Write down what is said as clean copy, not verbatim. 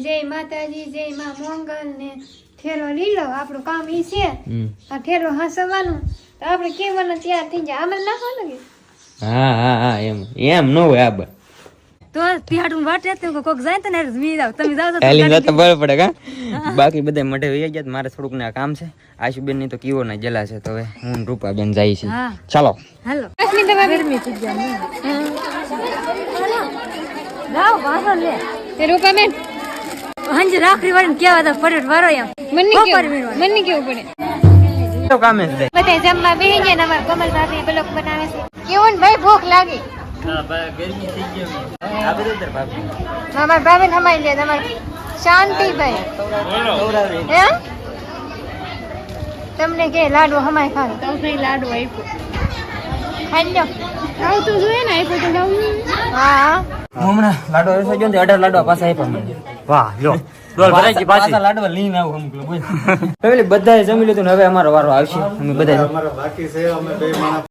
જય માતાજી, જય માં મોંગલ ને ઠેલો લીલો. આપણું કામ ઈ છે આ ઠેલો હસવાનું તો આપણે કેવાનો તૈયાર થઈ જાય. આમાં નાખો ને હા હા હા એમ ન હોય આ તો પિહાડું વાટે તો કોક જાય તો ને મી જાવ તમે જાવ તો હેલી જતો બળ પડે કા બાકી બધા મઢે વહી ગયા. મારે થોડુંક ને કામ છે. આશુબેન ની તો કીવો ના જલા છે તો હવે હું રૂપાબેન જાય છે. ચાલો હાલો અસલી દવા ગરમી થઈ જાય જાવ વાસો લે તે રૂપાબેન હંજ રાખડી વાળીને કેવા તો ફરટ વારો એમ મને કેવું પડે તો કામે જ દે બધે જમવા બેહી ગયા ને અમાર કમલ ભાભી બ્લોગ બનાવે છે. કેવું ને ભાઈ ભૂખ લાગી? હા ભાઈ ગરમી થઈ ગઈ આ બધું તર ભાભી અમાર ભાભી હમાઈ લે તમાર શાંતિ ભાઈ હે તમને કે લાડુ હમાઈ ખાવ તો કઈ લાડુ આપ્યો ખાઈ લો. આવ તો જોઈએ ને આપ્યો તો લાવ. હા હમણાં લાડો એસો જો ને 18 લાડવા પાછા આપ્યા મને. વાહ લો ડોલ ભરાઈ ગઈ પાછા લાડવા લઈને આવું અમુક બોલ ફેમિલી બધાએ જમી લીધું ને હવે અમારો વારો આવશે. અમે બધા અમારા બાકી છે અમે બે માણસ